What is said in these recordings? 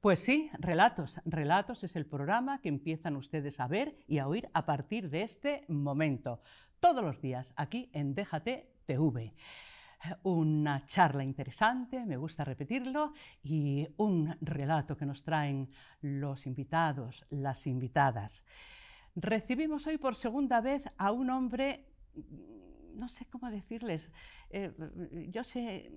Pues sí, Relatos. Relatos es el programa que empiezan ustedes a ver y a oír a partir de este momento. Todos los días aquí en Déjate TV. Una charla interesante, me gusta repetirlo, y un relato que nos traen los invitados, las invitadas. Recibimos hoy por segunda vez a un hombre, no sé cómo decirles, yo sé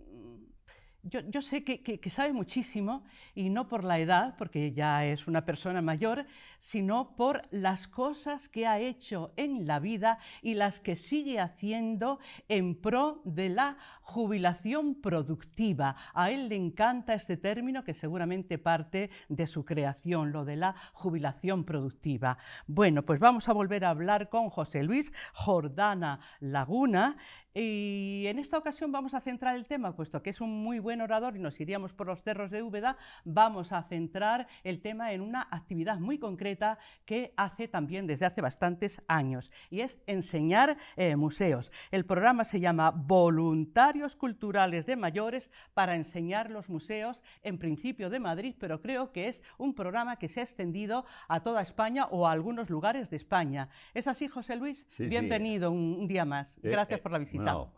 que sabe muchísimo, y no por la edad, porque ya es una persona mayor, sino por las cosas que ha hecho en la vida y las que sigue haciendo en pro de la jubilación productiva. A él le encanta este término, que seguramente parte de su creación, lo de la jubilación productiva. Bueno, pues vamos a volver a hablar con José Luis Jordana Laguna, y en esta ocasión vamos a centrar el tema, puesto que es un muy buen orador y nos iríamos por los cerros de Úbeda, vamos a centrar el tema en una actividad muy concreta que hace también desde hace bastantes años, y es enseñar museos. El programa se llama Voluntarios Culturales de Mayores para enseñar los museos, en principio de Madrid, pero creo que es un programa que se ha extendido a toda España o a algunos lugares de España. ¿Es así, José Luis? Sí, Bienvenido un día más. Gracias por la visita. No,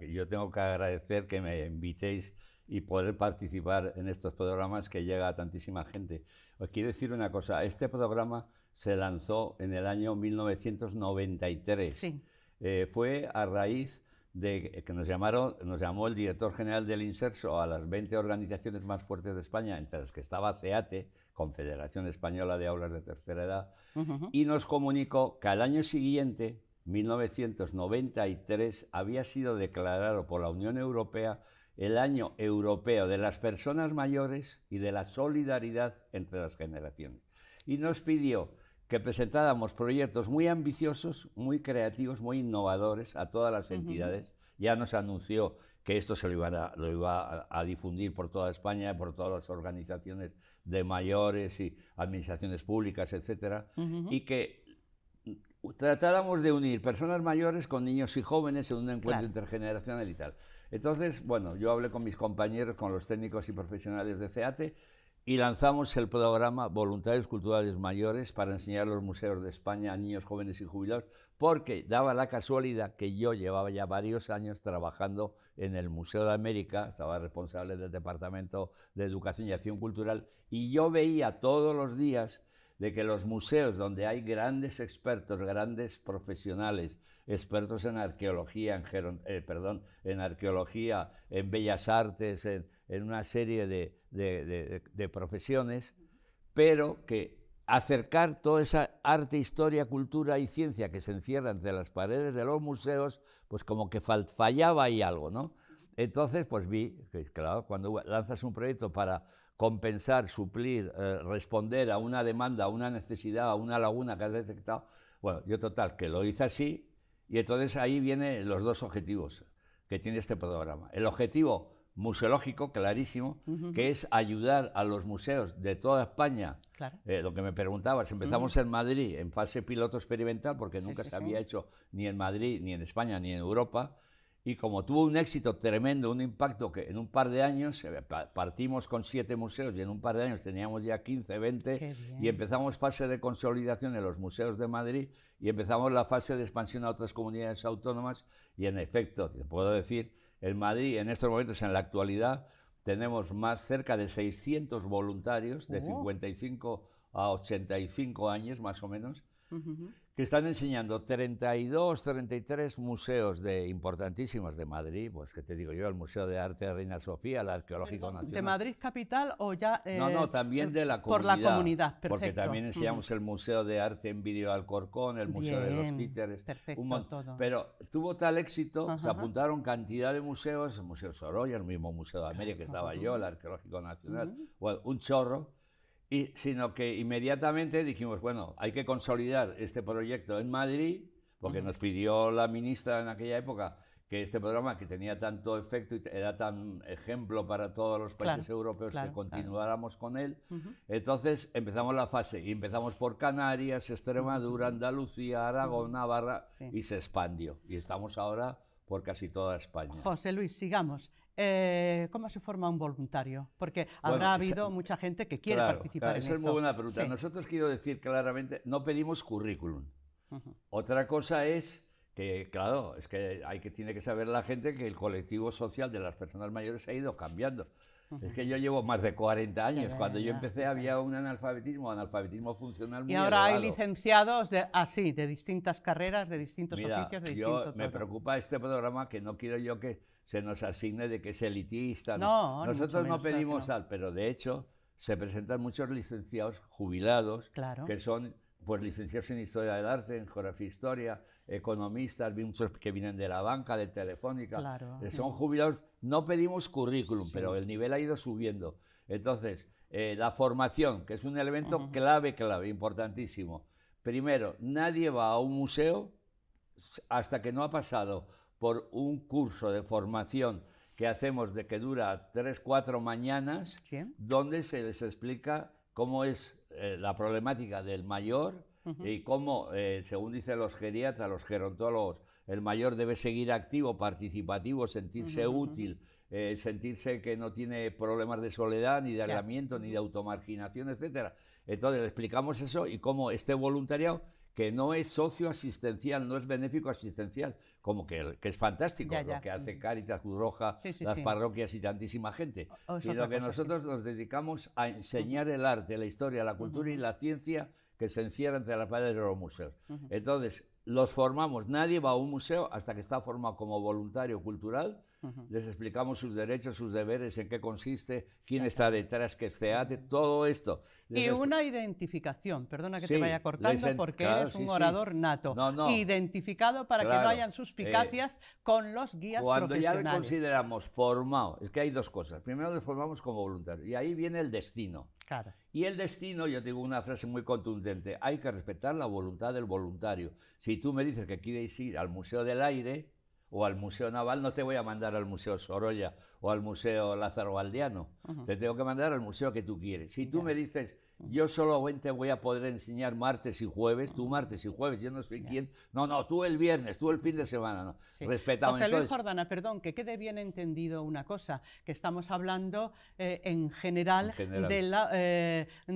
yo tengo que agradecer que me invitéis y poder participar en estos programas que llega a tantísima gente. Os quiero decir una cosa, este programa se lanzó en el año 1993. Sí. Fue a raíz de que nos llamó el director general del Inserso a las 20 organizaciones más fuertes de España, entre las que estaba CEATE, Confederación Española de Aulas de Tercera Edad, y nos comunicó que al año siguiente, 1993, había sido declarado por la Unión Europea el Año Europeo de las Personas Mayores y de la Solidaridad entre las Generaciones. Y nos pidió que presentáramos proyectos muy ambiciosos, muy creativos, muy innovadores a todas las entidades. Ya nos anunció que esto lo iba a difundir por toda España, por todas las organizaciones de mayores y administraciones públicas, etcétera, y que tratáramos de unir personas mayores con niños y jóvenes en un encuentro intergeneracional y tal. Entonces, bueno, yo hablé con mis compañeros, con los técnicos y profesionales de CEATE, y lanzamos el programa Voluntarios Culturales Mayores para enseñar los museos de España a niños, jóvenes y jubilados, porque daba la casualidad que yo llevaba ya varios años trabajando en el Museo de América, estaba responsable del Departamento de Educación y Acción Cultural, y yo veía todos los días de que los museos donde hay grandes expertos, grandes profesionales, expertos en arqueología, en arqueología, en bellas artes, en una serie de profesiones, pero que acercar toda esa arte, historia, cultura y ciencia que se encierra entre las paredes de los museos, pues como que fallaba ahí algo, ¿no? Entonces, pues vi que, claro, cuando lanzas un proyecto para compensar, suplir, responder a una demanda, a una necesidad, a una laguna que has detectado, bueno, yo total, que lo hice así, y entonces ahí vienen los dos objetivos que tiene este programa. El objetivo museológico, clarísimo, que es ayudar a los museos de toda España. Claro. Lo que me preguntabas, empezamos en Madrid, en fase piloto experimental, porque nunca se había hecho ni en Madrid, ni en España, ni en Europa, y como tuvo un éxito tremendo, un impacto que en un par de años, partimos con 7 museos y en un par de años teníamos ya 15, 20, y empezamos fase de consolidación en los museos de Madrid y empezamos la fase de expansión a otras comunidades autónomas, y en efecto, te puedo decir, en Madrid en estos momentos, en la actualidad, tenemos cerca de 600 voluntarios de 55 a 85 años más o menos, que están enseñando 32, 33 museos importantísimos de Madrid, pues que te digo yo, el Museo de Arte de Reina Sofía, el Arqueológico Nacional. ¿De Madrid capital o ya...? No, también de la comunidad. Por la comunidad, perfecto. Porque también enseñamos el Museo de Arte en Vídeo de Alcorcón, el Museo de los Títeres. Perfecto, todo. Pero tuvo tal éxito, se apuntaron cantidad de museos, el Museo Sorolla, el mismo Museo de América que estaba yo, el Arqueológico Nacional, bueno, un chorro. Sino que inmediatamente dijimos, bueno, hay que consolidar este proyecto en Madrid, porque nos pidió la ministra en aquella época que este programa, que tenía tanto efecto y era tan ejemplo para todos los países europeos, que continuáramos con él. Entonces empezamos la fase, y empezamos por Canarias, Extremadura, Andalucía, Aragón, Navarra, y se expandió. Y estamos ahora por casi toda España. José Luis, sigamos. ¿Cómo se forma un voluntario? Porque Bueno, habrá habido mucha gente que quiere claro, participar claro, en esa es muy esto. buena pregunta. Sí. Nosotros, quiero decir claramente, no pedimos currículum. Ujú. Otra cosa es que, claro, es que tiene que saber la gente que el colectivo social de las personas mayores ha ido cambiando. Es que yo llevo más de 40 Ya, años. Cuando yo ya, empecé fíjate. había un analfabetismo funcional Y muy ahora hay elevado. licenciados así, de distintas carreras, de distintos Mira, oficios, de yo distinto me todo. preocupa este programa, que no quiero yo que se nos asigne de que es elitista. No. No, ni mucho Nosotros no menos, claro que pedimos no. tal, pero de hecho se presentan muchos licenciados jubilados Claro. que son, pues, licenciados en Historia del Arte, en Geografía e Historia, economistas, vi muchos que vienen de la banca, de Telefónica. Claro. Son jubilados. No pedimos currículum, Sí. pero el nivel ha ido subiendo. Entonces, la formación, que es un elemento Ujú. clave, importantísimo. Primero, nadie va a un museo hasta que no ha pasado por un curso de formación que hacemos, de que dura 3, 4 mañanas, Sí. donde se les explica cómo es la problemática del mayor. Ujú. Y cómo, según dicen los geriatras, los gerontólogos, el mayor debe seguir activo, participativo, sentirse Ujú, ujú. útil, sentirse que no tiene problemas de soledad, ni de Ya. aislamiento, ni de automarginación, etcétera. Entonces le explicamos eso, y cómo este voluntariado, que no es socioasistencial, no es benéfico asistencial, como que es fantástico Ya, lo ya. que hace Ujú. Cáritas, Cruz Roja, Sí, sí, las sí. parroquias y tantísima gente, Es sino otra que cosa, sí. nosotros nos dedicamos a enseñar el arte, la historia, la cultura y la ciencia que se encierra entre las paredes de los museos. Ujú. Entonces, los formamos. Nadie va a un museo hasta que está formado como voluntario cultural. Ujú. Les explicamos sus derechos, sus deberes, en qué consiste, quién está detrás, qué es CEATE, todo esto. Y una identificación, perdona que te Sí, vaya cortando, porque claro, eres un sí, sí. orador nato. No, no. Identificado para que no Claro. hayan suspicacias con los guías Cuando ya le profesionales. consideramos formado, es que hay dos cosas. Primero, le formamos como voluntario, y ahí viene el destino. Claro. Y el destino, yo digo una frase muy contundente: hay que respetar la voluntad del voluntario. Si tú me dices que quieres ir al Museo del Aire o al Museo Naval, no te voy a mandar al Museo Sorolla o al Museo Lázaro Galdiano. Te tengo que mandar al museo que tú quieres. Si tú Ya. me dices, yo solamente voy a poder enseñar martes y jueves, tú martes y jueves, yo no soy quien. No, tú el viernes, tú el fin de semana, no. Sí. Respetamos. José Luis Entonces, Jordana, perdón, que quede bien entendido una cosa, que estamos hablando en general,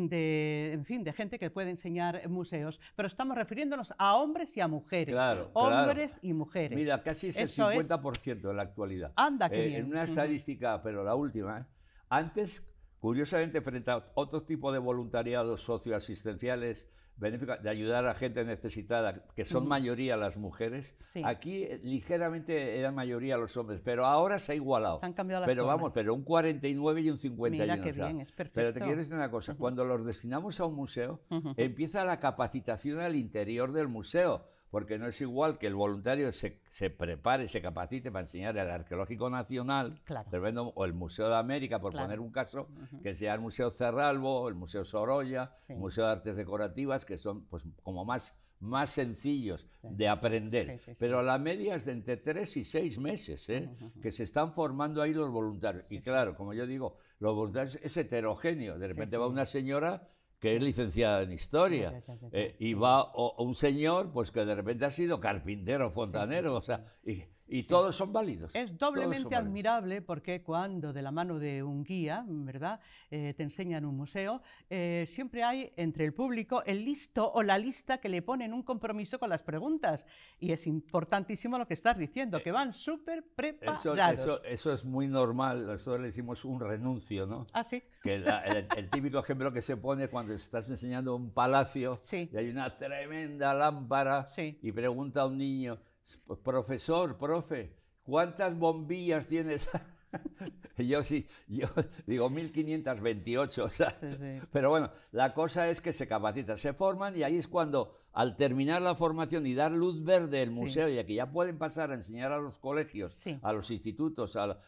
en fin, de gente que puede enseñar en museos, pero estamos refiriéndonos a hombres y a mujeres, claro, hombres claro. y mujeres. Mira, casi es el Eso 50% en la actualidad. Anda, qué bien. En una estadística, pero la última, antes, curiosamente, frente a otro tipo de voluntariados socioasistenciales, benéficos, de ayudar a gente necesitada, que son mayoría las mujeres, Sí. aquí ligeramente eran mayoría los hombres, pero ahora se ha igualado. Se han cambiado las Pero tornas. vamos, pero un 49 y un 51. Mira qué o sea, bien, es pero te perfecto. quiero decir una cosa, cuando los destinamos a un museo, empieza la capacitación al interior del museo, porque no es igual que el voluntario se prepare, se capacite para enseñar el Arqueológico Nacional, Claro. tremendo, o el Museo de América, por Claro. poner un caso, que sea el Museo Cerralbo, el Museo Sorolla, Sí. el Museo de Artes Decorativas, que son, pues, como más sencillos de aprender. Sí, sí, sí. Pero la media es de entre 3 y 6 meses, que se están formando ahí los voluntarios. Y claro, como yo digo, los voluntarios es heterogéneo. De repente va una señora que es licenciada en historia, y va un señor, pues, que de repente ha sido carpintero, fontanero, o sea, y todos son válidos. Es todos son doblemente válidos. admirable porque cuando de la mano de un guía, ¿verdad?, te enseñan un museo, siempre hay entre el público el listo o la lista que le ponen un compromiso con las preguntas. Y es importantísimo lo que estás diciendo, que van súper preparados. Eso es muy normal, nosotros le decimos un renuncio, ¿no? Ah, sí. Que el típico ejemplo que se pone cuando estás enseñando un palacio, Sí. y hay una tremenda lámpara, Sí. y pregunta a un niño: profesor, profe, ¿cuántas bombillas tienes? Y yo digo 1528, o sea, Sí. pero bueno, la cosa es que se capacitan, se forman, y ahí es cuando, al terminar la formación y dar luz verde el museo, y que ya pueden pasar a enseñar a los colegios, Sí. a los institutos, a las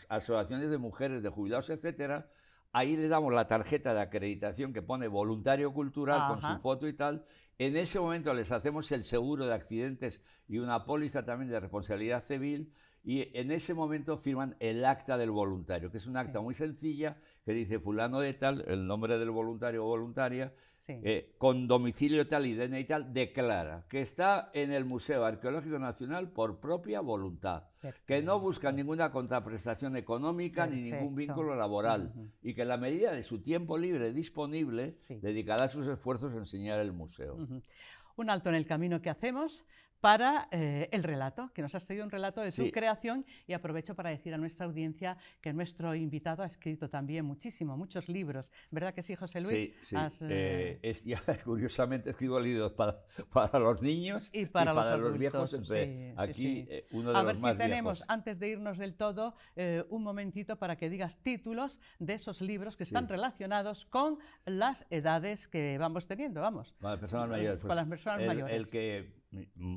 asociaciones de mujeres, de jubilados, etcétera, ahí les damos la tarjeta de acreditación que pone voluntario cultural con Ajá. su foto y tal. En ese momento les hacemos el seguro de accidentes y una póliza también de responsabilidad civil, Y en ese momento firman el acta del voluntario, que es un acta muy sencilla que dice fulano de tal, el nombre del voluntario o voluntaria, con domicilio tal y DNI tal, declara que está en el Museo Arqueológico Nacional por propia voluntad, que no busca ninguna contraprestación económica ni ningún vínculo laboral y que en la medida de su tiempo libre disponible dedicará sus esfuerzos a enseñar el museo. Un alto en el camino que hacemos para el relato, que nos has traído un relato de tu creación, y aprovecho para decir a nuestra audiencia que nuestro invitado ha escrito también muchos libros, ¿verdad que sí, José Luis? Sí, sí. Curiosamente escribo libros para los niños y para los viejos, uno de a los ver más si tenemos, viejos. antes de irnos del todo, un momentito para que digas títulos de esos libros que están relacionados con las edades que vamos teniendo, vamos. Con las personas mayores. Con las personas mayores. El que,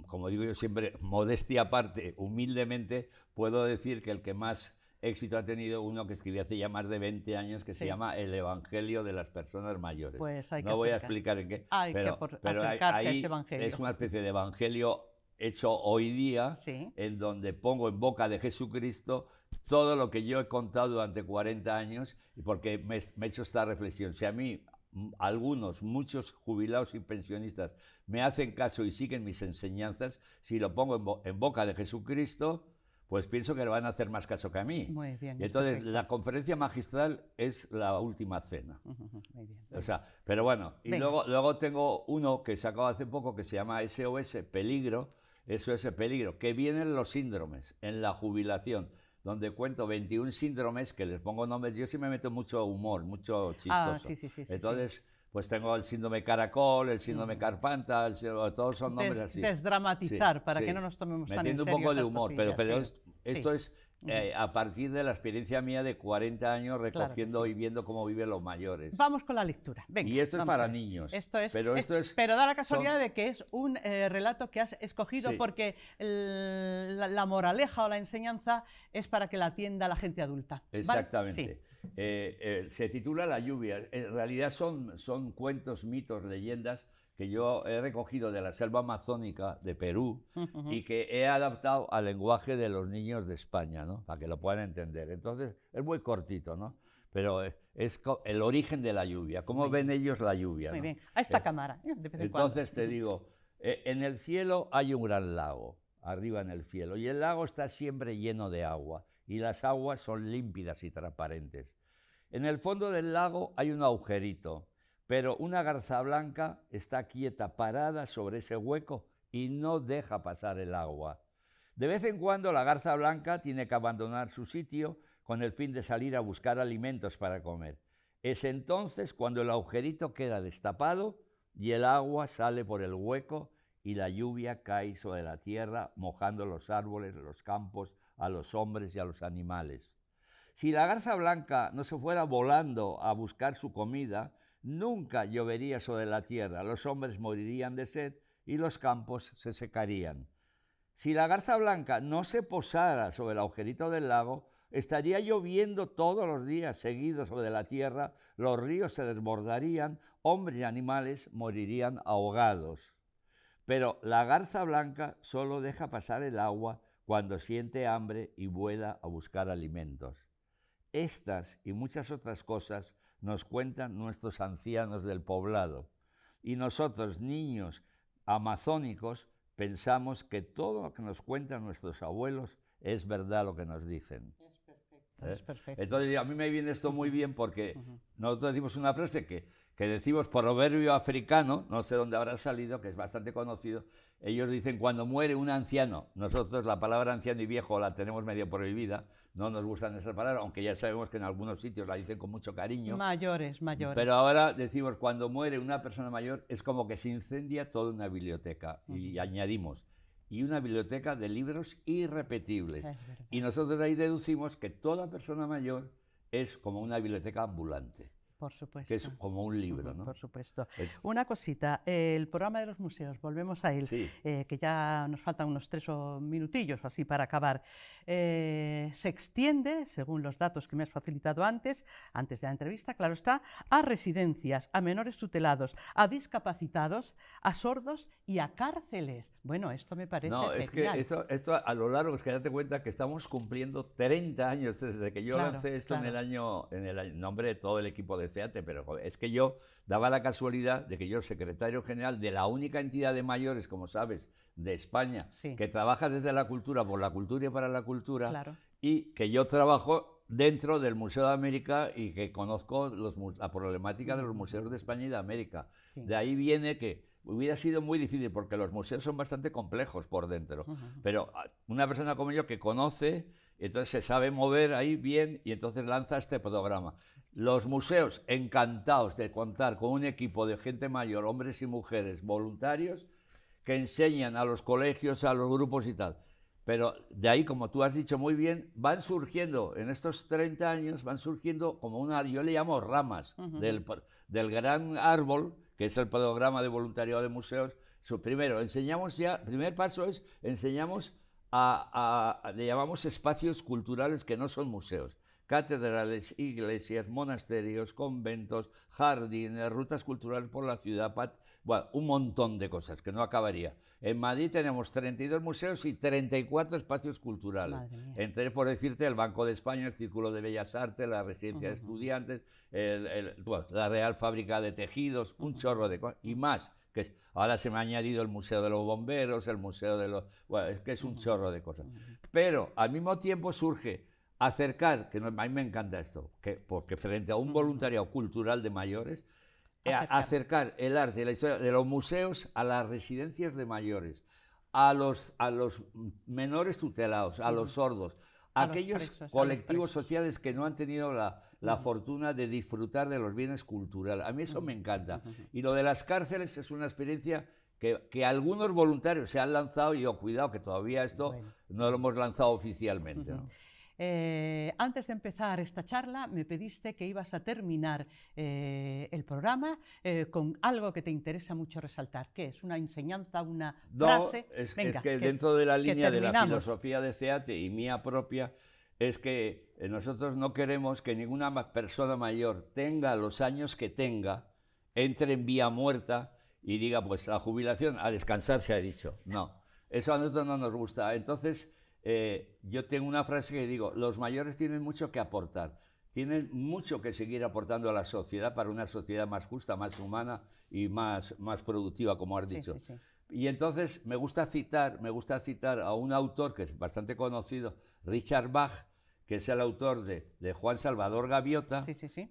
como digo yo siempre, modestia aparte, humildemente, puedo decir que el que más éxito ha tenido, uno que escribí hace ya más de 20 años, que se llama El Evangelio de las Personas Mayores. Pues no voy a explicar en qué, pero acercarse a ese evangelio. Es una especie de evangelio hecho hoy día, en donde pongo en boca de Jesucristo todo lo que yo he contado durante 40 años, y porque me he hecho esta reflexión. Si a mí muchos jubilados y pensionistas me hacen caso y siguen mis enseñanzas, si lo pongo en boca de Jesucristo, pues pienso que le van a hacer más caso que a mí. Muy bien. Y entonces la conferencia magistral es la última cena. Muy bien. O sea, pero bueno, y luego tengo uno que he sacado hace poco que se llama SOS Peligro, SOS Peligro, que vienen los síndromes en la jubilación, donde cuento 21 síndromes que les pongo nombres. Yo sí me meto mucho humor, mucho chistoso. Entonces, pues tengo el síndrome Caracol, el síndrome Carpanta, todos son nombres así. Desdramatizar, para que no nos tomemos tan en serio. Metiendo un poco de humor, pero esto es a partir de la experiencia mía de 40 años recogiendo y viendo cómo viven los mayores. Vamos con la lectura. Venga, y esto es para niños. Pero da la casualidad de que es un relato que has escogido porque la moraleja o la enseñanza es para que la atienda la gente adulta. Exactamente. Se titula La lluvia. En realidad son cuentos, mitos, leyendas que yo he recogido de la selva amazónica de Perú y que he adaptado al lenguaje de los niños de España, ¿no? Para que lo puedan entender. Entonces, es muy cortito, ¿no? Pero es el origen de la lluvia, cómo ven ellos la lluvia. Muy bien, a esta cámara. Entonces te digo, en el cielo hay un gran lago, arriba en el cielo, y el lago está siempre lleno de agua, y las aguas son límpidas y transparentes. En el fondo del lago hay un agujerito, pero una garza blanca está quieta, parada sobre ese hueco y no deja pasar el agua. De vez en cuando la garza blanca tiene que abandonar su sitio con el fin de salir a buscar alimentos para comer. Es entonces cuando el agujerito queda destapado y el agua sale por el hueco y la lluvia cae sobre la tierra, mojando los árboles, los campos, a los hombres y a los animales. Si la garza blanca no se fuera volando a buscar su comida, nunca llovería sobre la tierra, los hombres morirían de sed y los campos se secarían. Si la garza blanca no se posara sobre el agujerito del lago, estaría lloviendo todos los días seguidos sobre la tierra, los ríos se desbordarían, hombres y animales morirían ahogados. Pero la garza blanca solo deja pasar el agua cuando siente hambre y vuela a buscar alimentos. Estas y muchas otras cosas nos cuentan nuestros ancianos del poblado. Y nosotros, niños amazónicos, pensamos que todo lo que nos cuentan nuestros abuelos es verdad lo que nos dicen. Es perfecto. Entonces, a mí me viene esto muy bien porque nosotros decimos una frase que decimos proverbio africano, no sé dónde habrá salido, que es bastante conocido. Ellos dicen, cuando muere un anciano, nosotros la palabra anciano y viejo la tenemos medio prohibida, no nos gustan esas palabras, aunque ya sabemos que en algunos sitios la dicen con mucho cariño. Mayores. Pero ahora decimos, cuando muere una persona mayor, es como que se incendia toda una biblioteca. Y añadimos, y una biblioteca de libros irrepetibles. Y nosotros ahí deducimos que toda persona mayor es como una biblioteca ambulante. Por supuesto. que es como un libro, ¿no? Por supuesto. Una cosita, el programa de los museos, volvemos a él, Sí. que ya nos faltan unos 3 minutillos así para acabar. Se extiende, según los datos que me has facilitado antes de la entrevista, claro está, a residencias, a menores tutelados, a discapacitados, a sordos y a cárceles. Bueno, esto me parece No, es que genial. esto a lo largo, es que date cuenta que estamos cumpliendo 30 años desde que yo Claro, lancé esto claro. en el nombre de todo el equipo de CEATE, pero joder, es que yo daba la casualidad de que yo, secretario general de la única entidad de mayores, como sabes, de España, Sí. que trabaja desde la cultura, por la cultura y para la cultura, Claro. y que yo trabajo dentro del Museo de América y que conozco la problemática de los museos de España y de América. Sí. De ahí viene que hubiera sido muy difícil porque los museos son bastante complejos por dentro, pero una persona como yo que conoce, entonces se sabe mover ahí bien y entonces lanza este programa. Los museos encantados de contar con un equipo de gente mayor, hombres y mujeres voluntarios, que enseñan a los colegios, a los grupos y tal. Pero de ahí, como tú has dicho muy bien, van surgiendo, en estos 30 años, van surgiendo como una, yo le llamo ramas del gran árbol, que es el programa de voluntariado de museos. Primero, enseñamos ya, el primer paso es, enseñamos le llamamos espacios culturales que no son museos. Catedrales, iglesias, monasterios, conventos, jardines, rutas culturales por la ciudad, bueno, un montón de cosas que no acabaría. En Madrid tenemos 32 museos y 34 espacios culturales. Entre, por decirte, el Banco de España, el Círculo de Bellas Artes, la Residencia de Estudiantes, bueno, la Real Fábrica de Tejidos, un chorro de cosas, y más. Ahora se me ha añadido el Museo de los Bomberos, el Museo de los... Bueno, es que es un chorro de cosas. Pero al mismo tiempo surge acercar, que a mí me encanta esto, porque frente a un voluntariado cultural de mayores, acercar el arte y la historia de los museos a las residencias de mayores, a los menores tutelados, a los sordos, a aquellos colectivos sociales que no han tenido la fortuna de disfrutar de los bienes culturales. A mí eso me encanta. Y lo de las cárceles es una experiencia que algunos voluntarios se han lanzado y yo, cuidado, que todavía esto no lo hemos lanzado oficialmente, ¿no? Antes de empezar esta charla me pediste que ibas a terminar el programa con algo que te interesa mucho resaltar. ¿Qué es? ¿Una enseñanza, una frase? Venga, es que dentro de la línea de la filosofía de CEATE y mía propia, es que nosotros no queremos que ninguna persona mayor tenga los años que tenga, entre en vía muerta y diga, pues la jubilación, a descansar se ha dicho. No, eso a nosotros no nos gusta. Entonces, yo tengo una frase que digo, los mayores tienen mucho que aportar, tienen mucho que seguir aportando a la sociedad para una sociedad más justa, más humana y más productiva, como has dicho. Sí. Y entonces me gusta citar a un autor que es bastante conocido, Richard Bach, que es el autor de Juan Salvador Gaviota,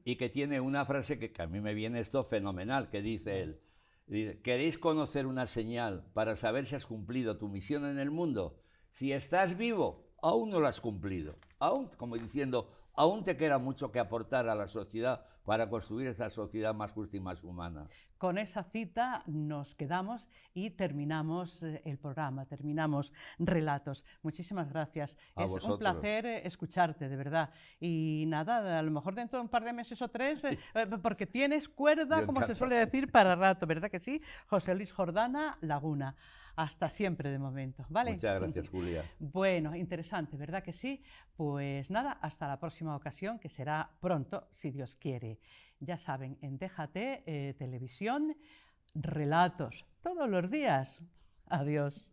y que tiene una frase que a mí me viene esto fenomenal, que dice él, ¿queréis conocer una señal para saber si has cumplido tu misión en el mundo? Si estás vivo, aún no lo has cumplido. Aún, como diciendo, aún te queda mucho que aportar a la sociedad para construir esa sociedad más justa y más humana. Con esa cita nos quedamos y terminamos el programa, terminamos Relatos. Muchísimas gracias. A es vosotros. Un placer escucharte, de verdad. Y nada, a lo mejor dentro de un par de meses o 3, porque tienes cuerda, como se suele decir, para rato, ¿verdad que sí? José Luis Jordana Laguna. Hasta siempre de momento, ¿vale? Muchas gracias, Julia. Bueno, interesante, ¿verdad que sí? Pues nada, hasta la próxima ocasión, que será pronto, si Dios quiere. Ya saben, en Déjate Televisión, Relatos, todos los días. Adiós.